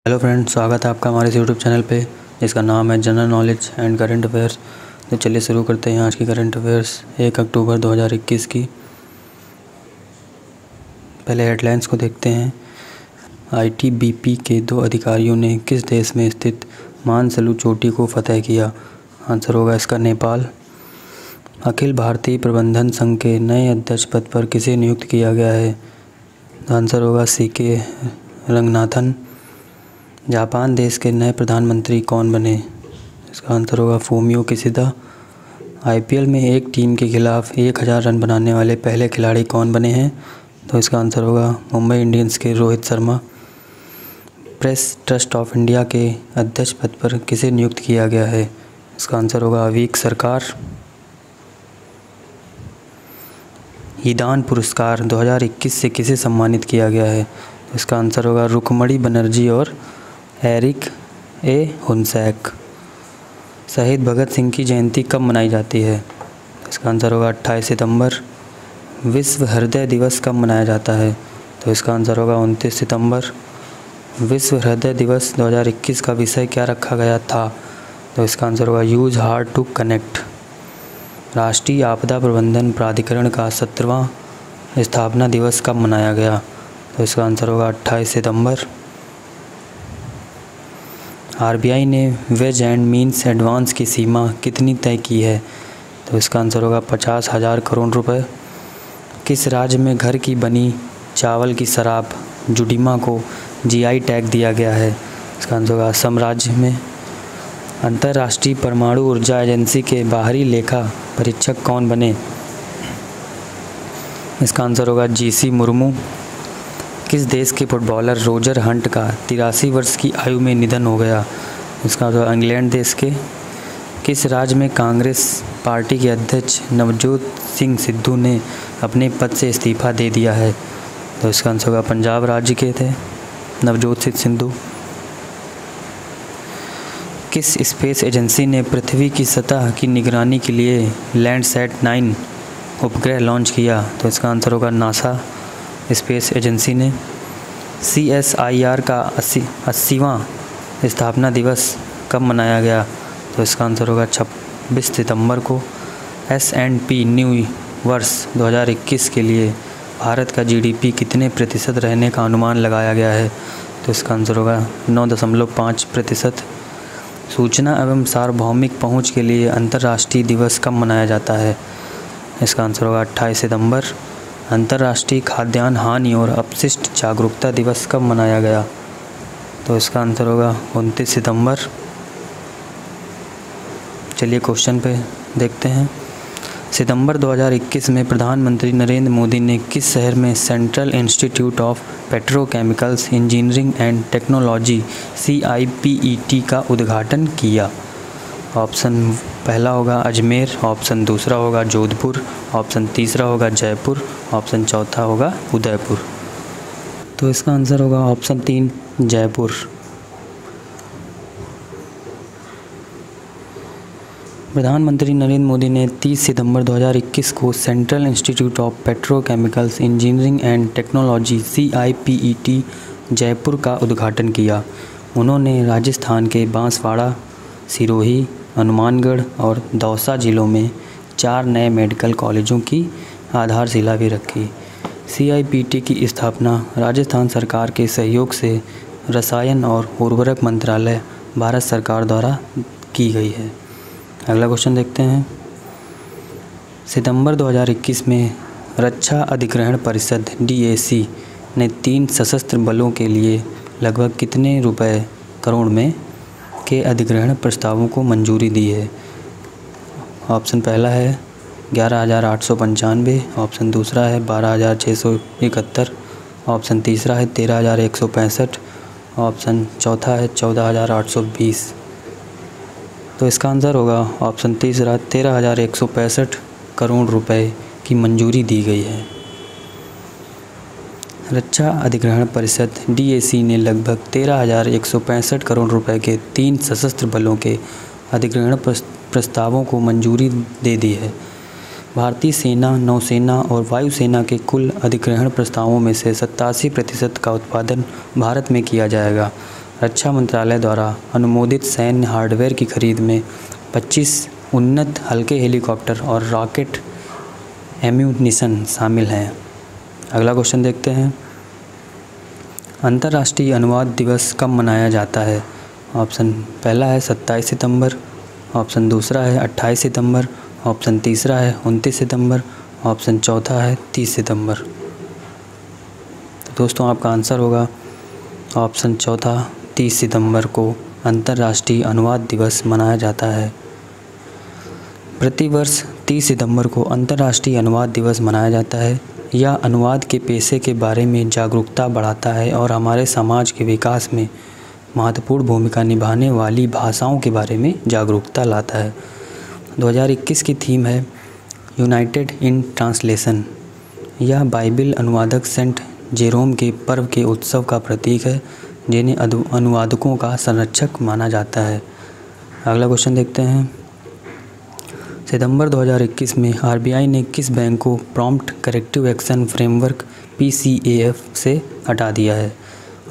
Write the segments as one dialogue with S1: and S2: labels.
S1: Hello friends, स्वागत है आपका हमारे इस यूट्यूब चैनल पे जिसका नाम है general knowledge and current affairs. तो चलिए शुरू करते हैं आज की करंट अफेयर्स 1 अक्टूबर 2021 की। पहले हेडलाइंस को देखते हैं। आईटीबीपी के 2 अधिकारियों ने किस देश में स्थित मानसलू चोटी को फतह किया? आंसर होगा इसका नेपाल। अखिल भारतीय प्रबंधन संघ के नए अध्यक्ष पद पर किसे नियुक्त किया गया है? आंसर होगा सीके रंगनाथन। जापान देश के नए प्रधानमंत्री कौन बने? इसका आंसर होगा फूमियो किशिदा। आईपीएल में एक टीम के खिलाफ 1000 रन बनाने वाले पहले खिलाड़ी कौन बने हैं? तो इसका आंसर होगा मुंबई इंडियंस के Rohit Sharma. Press trust of India के अध्यक्ष पद पर किसे नियुक्त किया गया है? इसका आंसर होगा अवीक सरकार। ईदान पुरस्कार 2021 से किसे सम्मानित किया गया है? इसका आंसर होगा रुकमणी बनर्जी और एरिक ए हुनसैक। शहीद भगत सिंह की जयंती कब मनाई जाती है? इसका आंसर होगा 28 सितंबर। विश्व हृदय दिवस कब मनाया जाता है? तो इसका आंसर होगा 29 सितंबर। विश्व हृदय दिवस 2021 का विषय क्या रखा गया था? तो इसका आंसर होगा यूज हार्ट टू कनेक्ट। राष्ट्रीय आपदा प्रबंधन प्राधिकरण का 17वां स्थापना दिवस कब मनाया गया? तो इसका आंसर होगा 28 सितंबर। आरबीआई ने वेज एंड मीन्स एडवांस की सीमा कितनी तय की है? तो इसका आंसर होगा 50,000 करोड़ रुपए। किस राज्य में घर की बनी चावल की शराब जुडीमा को जीआई टैग दिया गया है? इसका आंसर होगा असम राज्य में। अंतर्राष्ट्रीय परमाणु ऊर्जा एजेंसी के बाहरी लेखा परीक्षक कौन बने? इसका आंसर होगा जीसी मुर्मू। किस देश के फुटबॉलर रोजर हंट का 83 वर्ष की आयु में निधन हो गया? इसका आंसर इंग्लैंड देश के। किस राज्य में कांग्रेस पार्टी के अध्यक्ष नवजोत सिंह सिद्धू ने अपने पद से इस्तीफा दे दिया है? तो इसका आंसर होगा पंजाब राज्य के थे नवजोत सिंह सिद्धू। किस स्पेस एजेंसी ने पृथ्वी की सतह की निगरानी के लिए लैंडसैट 9 उपग्रह लॉन्च किया? तो इसका आंसर होगा नासा स्पेस एजेंसी ने। CSIR का 80वां स्थापना दिवस कब मनाया गया? तो इसका आंसर होगा 26 सितंबर को। S&P न्यू वर्ष 2021 के लिए भारत का GDP कितने प्रतिशत रहने का अनुमान लगाया गया है? तो इसका आंसर होगा 9.5%। सूचना एवं सार्वभौमिक पहुंच के लिए अंतर्राष्ट्रीय दिवस कब मनाया जाता है? इसका आंसर होगा 28 सितंबर। अंतर्राष्ट्रीय खाद्यान्न हानि और अपशिष्ट जागरूकता दिवस कब मनाया गया? तो इसका आंसर होगा 29 सितंबर। चलिए क्वेश्चन पे देखते हैं। सितंबर 2021 में प्रधानमंत्री नरेंद्र मोदी ने किस शहर में central institute of petrochemicals engineering and technology CIPET का उद्घाटन किया? ऑप्शन पहला होगा अजमेर, ऑप्शन दूसरा होगा जोधपुर, ऑप्शन तीसरा होगा जयपुर, ऑप्शन चौथा होगा उदयपुर। तो इसका आंसर होगा ऑप्शन 3 जयपुर। प्रधानमंत्री नरेंद्र मोदी ने 30 सितंबर 2021 को central institute of petrochemicals engineering and technology CIPET Jaipur का उद्घाटन किया। उन्होंने राजस्थान के बांसवाड़ा, सिरोही, हनुमानगढ़ और दौसा जिलों में 4 नए मेडिकल कॉलेजों की आधारशिला भी रखी। CIPET की स्थापना राजस्थान सरकार के सहयोग से रसायन और उर्वरक मंत्रालय, भारत सरकार द्वारा की गई है। अगला क्वेश्चन देखते हैं। सितंबर 2021 में रक्षा अधिग्रहण परिषद DAC ने 3 सशस्त्र बलों के लिए लगभग कितने करोड़ में के अधिग्रहण प्रस्तावों को मंजूरी दी है? ऑप्शन पहला है 11,895, ऑप्शन दूसरा है 12,671, ऑप्शन तीसरा है 13,165, ऑप्शन चौथा है 14,820। तो इसका आंसर होगा ऑप्शन तीसरा 13,165 करोड़ रुपए की मंजूरी दी गई है। रक्षा अधिग्रहण परिषद DAC ने लगभग 13,165 करोड़ रुपए के 3 सशस्त्र बलों के अधिग्रहण प्रस्तावों को मंजूरी दे दी है। भारतीय सेना, नौसेना और वायुसेना के कुल अधिग्रहण प्रस्तावों में से 87% का उत्पादन भारत में किया जाएगा। रक्षा मंत्रालय द्वारा अनुमोदित सैन्य हार्डवेयर की खरीद में 25 उन्नत हल्के हेलीकॉप्टर और रॉकेट एम्यूनिशन शामिल हैं। अगला क्वेश्चन देखते हैं, अंतर्राष्ट्रीय अनुवाद दिवस कब मनाया जाता है? ऑप्शन पहला है 27 सितंबर, ऑप्शन दूसरा है 28 सितंबर, ऑप्शन तीसरा है 29 सितंबर, ऑप्शन चौथा है 30 सितंबर। तो दोस्तों आपका आंसर होगा ऑप्शन चौथा, 30 सितंबर को अंतर्राष्ट्रीय अनुवाद दिवस मनाया जाता है। प्रतिवर्ष 30 सितंबर को अंतर्राष्ट्रीय अनुवाद दिवस मनाया जाता है। यह अनुवाद के पेशे के बारे में जागरूकता बढ़ाता है और हमारे समाज के विकास में महत्वपूर्ण भूमिका निभाने वाली भाषाओं के बारे में जागरूकता लाता है। 2021 की थीम है यूनाइटेड इन ट्रांसलेशन। यह बाइबिल अनुवादक सेंट जेरोम के पर्व के उत्सव का प्रतीक है, जिन्हें अनुवादकों का संरक्षक माना जाता है। अगला क्वेश्चन देखते हैं, सितंबर 2021 में आरबीआई ने किस बैंक को prompt corrective action framework PCAF से हटा दिया है?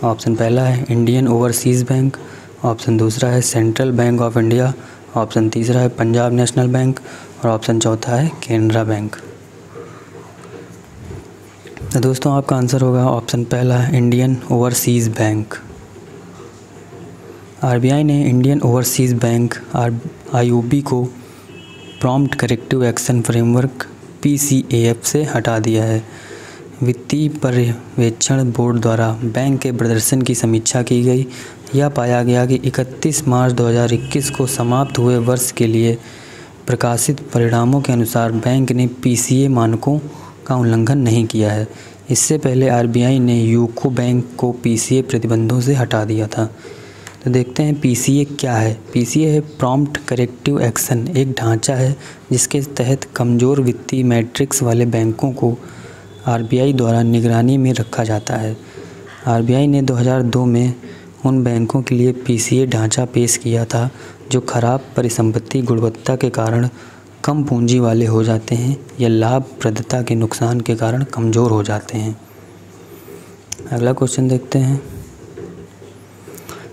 S1: ऑप्शन पहला है इंडियन ओवरसीज़ बैंक, ऑप्शन दूसरा है central bank of India, option तीसरा है पंजाब नेशनल बैंक और ऑप्शन चौथा है कैनरा बैंक। तो दोस्तों आपका आंसर होगा ऑप्शन पहला है इंडियन ओवरसीज़ बैंक। आरबीआई ने इंडियन ओवरसीज़ बैंक IOB को prompt corrective action framework PCAF से हटा दिया है। वित्तीय पर्यवेक्षण बोर्ड द्वारा बैंक के प्रदर्शन की समीक्षा की गई। यह पाया गया कि 31 मार्च 2021 को समाप्त हुए वर्ष के लिए प्रकाशित परिणामों के अनुसार बैंक ने PCA मानकों का उल्लंघन नहीं किया है। इससे पहले आरबीआई ने यूको बैंक को PCA प्रतिबंधों से हटा दिया था। तो देखते हैं PCA क्या है। PCA है प्रॉम्प्ट करेक्टिव एक्शन, एक ढांचा है जिसके तहत कमज़ोर वित्तीय मैट्रिक्स वाले बैंकों को आरबीआई द्वारा निगरानी में रखा जाता है। आरबीआई ने 2002 में उन बैंकों के लिए PCA ढांचा पेश किया था जो खराब परिसंपत्ति गुणवत्ता के कारण कम पूंजी वाले हो जाते हैं या लाभप्रदता के नुकसान के कारण कमज़ोर हो जाते हैं। अगला क्वेश्चन देखते हैं,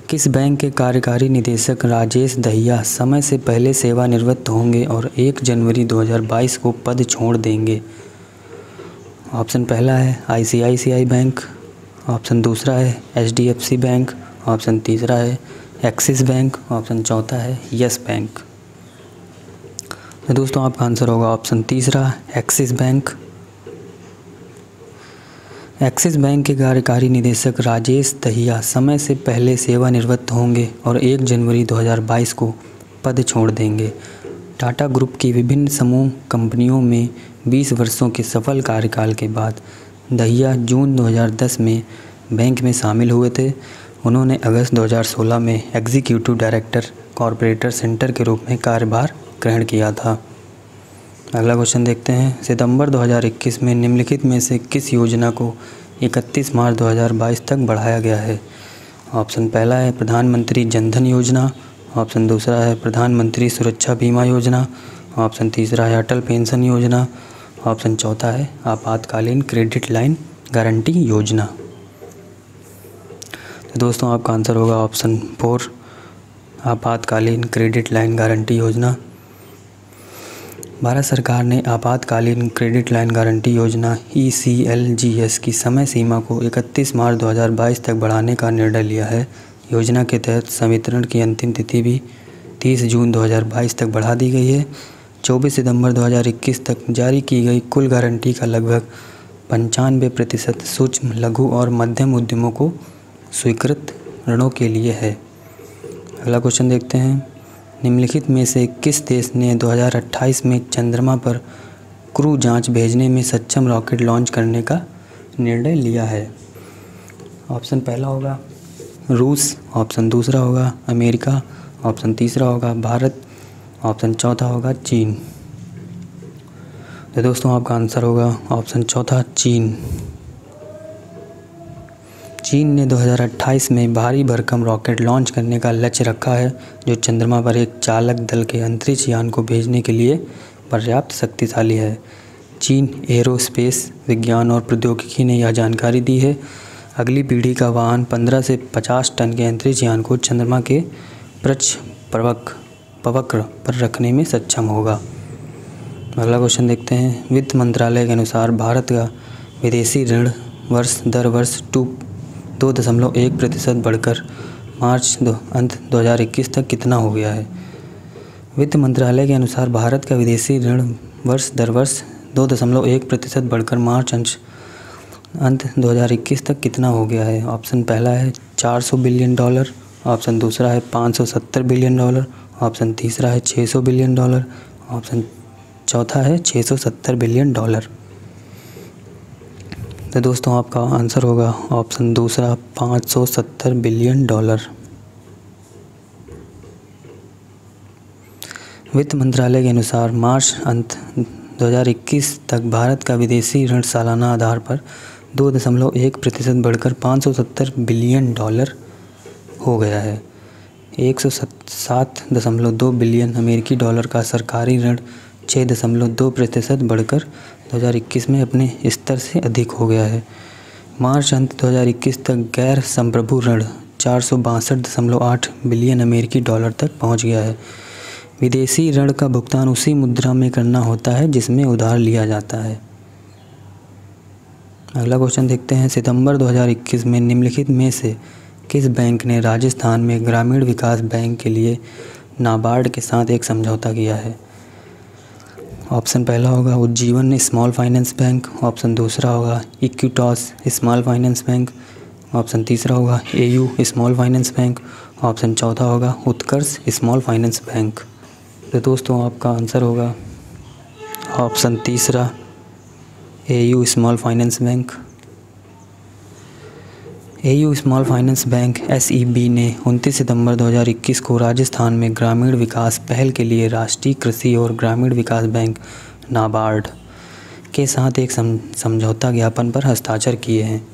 S1: किस बैंक के कार्यकारी निदेशक राजेश दहिया समय से पहले सेवानिवृत्त होंगे और 1 जनवरी 2022 को पद छोड़ देंगे? ऑप्शन पहला है ICICI बैंक, ऑप्शन दूसरा है HDFC बैंक, ऑप्शन तीसरा है एक्सिस बैंक, ऑप्शन चौथा है यस बैंक। तो दोस्तों आपका आंसर होगा ऑप्शन तीसरा एक्सिस बैंक। एक्सिस बैंक के कार्यकारी निदेशक राजेश दहिया समय से पहले सेवानिवृत्त होंगे और 1 जनवरी 2022 को पद छोड़ देंगे। टाटा ग्रुप की विभिन्न समूह कंपनियों में 20 वर्षों के सफल कार्यकाल के बाद दहिया जून 2010 में बैंक में शामिल हुए थे। उन्होंने अगस्त 2016 में एग्जीक्यूटिव डायरेक्टर कॉरपोरेट सेंटर के रूप में कार्यभार ग्रहण किया था। अगला क्वेश्चन देखते हैं, सितंबर 2021 में निम्नलिखित में से किस योजना को 31 मार्च 2022 तक बढ़ाया गया है? ऑप्शन पहला है प्रधानमंत्री जनधन योजना, ऑप्शन दूसरा है प्रधानमंत्री सुरक्षा बीमा योजना, ऑप्शन तीसरा है अटल पेंशन योजना, ऑप्शन चौथा है आपातकालीन क्रेडिट लाइन गारंटी योजना। तो दोस्तों आपका आंसर होगा ऑप्शन 4 आपातकालीन क्रेडिट लाइन गारंटी योजना। भारत सरकार ने आपातकालीन क्रेडिट लाइन गारंटी योजना ECLGS की समय सीमा को 31 मार्च 2022 तक बढ़ाने का निर्णय लिया है। योजना के तहत संवितरण की अंतिम तिथि भी 30 जून 2022 तक बढ़ा दी गई है। 24 सितंबर 2021 तक जारी की गई कुल गारंटी का लगभग 95% सूक्ष्म लघु और मध्यम उद्यमों को स्वीकृत ऋणों के लिए है। अगला क्वेश्चन देखते हैं, निम्नलिखित में से किस देश ने 2028 में चंद्रमा पर क्रू जांच भेजने में सक्षम रॉकेट लॉन्च करने का निर्णय लिया है? ऑप्शन पहला होगा रूस, ऑप्शन दूसरा होगा अमेरिका, ऑप्शन तीसरा होगा भारत, ऑप्शन चौथा होगा चीन। तो दोस्तों आपका आंसर होगा ऑप्शन चौथा चीन। चीन ने 2028 में भारी भरकम रॉकेट लॉन्च करने का लक्ष्य रखा है, जो चंद्रमा पर एक चालक दल के अंतरिक्ष यान को भेजने के लिए पर्याप्त शक्तिशाली है। चीन एरोस्पेस विज्ञान और प्रौद्योगिकी ने यह जानकारी दी है। अगली पीढ़ी का वाहन 15 से 50 टन के अंतरिक्ष यान को चंद्रमा के प्रवक्र पर रखने में सक्षम होगा। अगला क्वेश्चन देखते हैं। वित्त मंत्रालय के अनुसार भारत का विदेशी ऋण वर्ष दर वर्ष 2.1% बढ़कर मार्च अंत 2021 तक कितना हो गया है। वित्त मंत्रालय के अनुसार भारत का विदेशी ऋण वर्ष दर वर्ष 2.1% बढ़कर मार्च अंत 2021 तक कितना हो गया है। ऑप्शन पहला है $400 बिलियन, ऑप्शन दूसरा है $570 बिलियन, ऑप्शन तीसरा है $600 बिलियन, ऑप्शन चौथा है $670 बिलियन। तो दोस्तों आपका आंसर होगा ऑप्शन दूसरा $570 बिलियन। वित्त मंत्रालय के अनुसार मार्च अंत 2021 तक भारत का विदेशी ऋण सालाना आधार पर 2.1% बढ़कर $570 बिलियन हो गया है। 107.2 बिलियन अमेरिकी डॉलर का सरकारी ऋण 6.2% बढ़कर 2021 में अपने स्तर से अधिक हो गया है। मार्च अंत 2021 तक गैर संप्रभु ऋण 462.8 बिलियन अमेरिकी डॉलर तक पहुंच गया है। विदेशी ऋण का भुगतान उसी मुद्रा में करना होता है जिसमें उधार लिया जाता है। अगला क्वेश्चन देखते हैं। सितंबर 2021 में निम्नलिखित में से किस बैंक ने राजस्थान में ग्रामीण विकास बैंक के लिए नाबार्ड के साथ एक समझौता किया है। ऑप्शन पहला होगा Ujjivan small finance bank, option दूसरा होगा इक्विटॉस स्मॉल फाइनेंस बैंक, ऑप्शन तीसरा होगा AU small finance bank, option चौथा होगा उत्कर्ष स्मॉल फाइनेंस बैंक। तो दोस्तों आपका आंसर होगा ऑप्शन तीसरा AU small finance bank. AU small finance bank SEB ने 29 सितंबर 2021 को राजस्थान में ग्रामीण विकास पहल के लिए राष्ट्रीय कृषि और ग्रामीण विकास बैंक नाबार्ड के साथ एक समझौता ज्ञापन पर हस्ताक्षर किए हैं।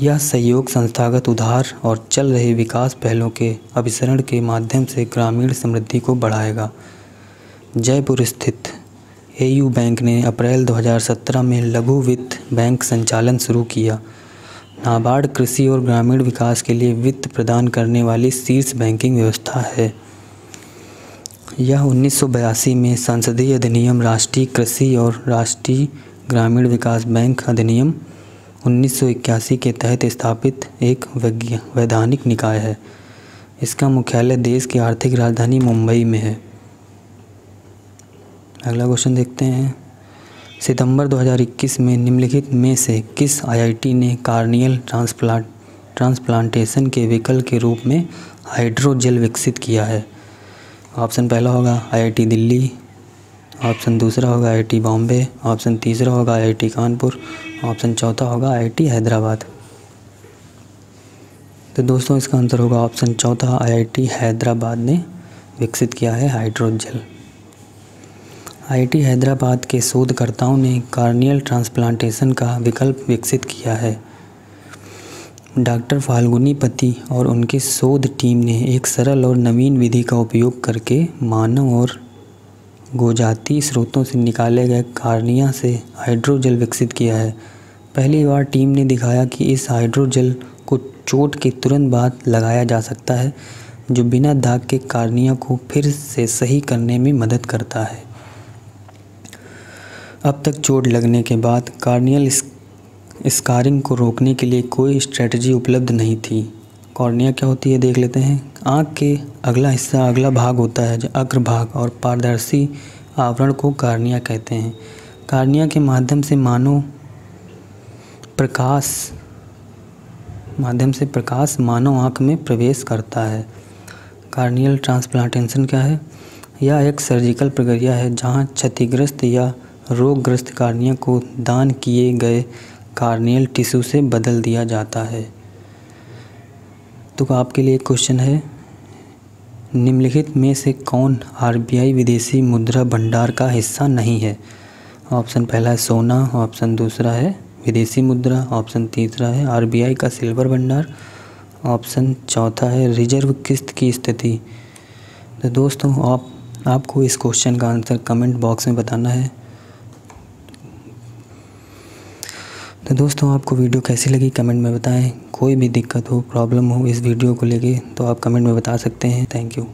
S1: यह सहयोग संस्थागत उधार और चल रहे विकास पहलों के अभिसरण के माध्यम से ग्रामीण समृद्धि को बढ़ाएगा। जयपुर स्थित एयू बैंक ने अप्रैल 2017 में लघु वित्त बैंक संचालन शुरू किया। नाबार्ड कृषि और ग्रामीण विकास के लिए वित्त प्रदान करने वाली शीर्ष बैंकिंग व्यवस्था है। यह 1982 में संसदीय अधिनियम राष्ट्रीय कृषि और राष्ट्रीय ग्रामीण विकास बैंक अधिनियम 1981 के तहत स्थापित एक वैधानिक निकाय है। इसका मुख्यालय देश की आर्थिक राजधानी मुंबई में है। अगला क्वेश्चन देखते हैं। सितंबर 2021 में निम्नलिखित में से किस IIT ने कार्नियल ट्रांसप्लांटेशन के विकल्प के रूप में हाइड्रोजेल विकसित किया है। ऑप्शन पहला होगा IIT दिल्ली, ऑप्शन दूसरा होगा IIT बॉम्बे, ऑप्शन तीसरा होगा IIT कानपुर, ऑप्शन चौथा होगा IIT हैदराबाद। तो दोस्तों इसका आंसर होगा ऑप्शन चौथा IIT हैदराबाद ने विकसित किया है हाइड्रोजेल। IIT हैदराबाद के शोधकर्ताओं ने कार्नियल ट्रांसप्लांटेशन का विकल्प विकसित किया है। डॉक्टर फाल्गुनी पति और उनकी शोध टीम ने एक सरल और नवीन विधि का उपयोग करके मानव और गोजाती स्रोतों से निकाले गए कार्निया से हाइड्रोजेल विकसित किया है। पहली बार टीम ने दिखाया कि इस हाइड्रोजेल को चोट के तुरंत बाद लगाया जा सकता है, जो बिना दाग के कार्निया को फिर से सही करने में मदद करता है। अब तक चोट लगने के बाद कार्नियल स्कारिंग को रोकने के लिए कोई स्ट्रेटजी उपलब्ध नहीं थी। कॉर्निया क्या होती है देख लेते हैं। आँख के अगला भाग होता है जो अग्रभाग और पारदर्शी आवरण को कार्निया कहते हैं। कार्निया के माध्यम से प्रकाश मानव आँख में प्रवेश करता है। कार्नियल ट्रांसप्लांटेशन क्या है? यह एक सर्जिकल प्रक्रिया है जहां क्षतिग्रस्त या रोगग्रस्त कार्निया को दान किए गए कार्नियल टिश्यू से बदल दिया जाता है। तो आपके लिए क्वेश्चन है, निम्नलिखित में से कौन RBI विदेशी मुद्रा भंडार का हिस्सा नहीं है? ऑप्शन पहला है सोना, ऑप्शन दूसरा है विदेशी मुद्रा, ऑप्शन तीसरा है RBI का सिल्वर भंडार, ऑप्शन चौथा है रिजर्व किस्त की स्थिति। तो दोस्तों आपको इस क्वेश्चन का आंसर कमेंट बॉक्स में बताना है। तो दोस्तों आपको वीडियो कैसी लगी कमेंट में बताएं। कोई भी दिक्कत हो, प्रॉब्लम हो इस वीडियो को लेके तो आप कमेंट में बता सकते हैं। Thank you.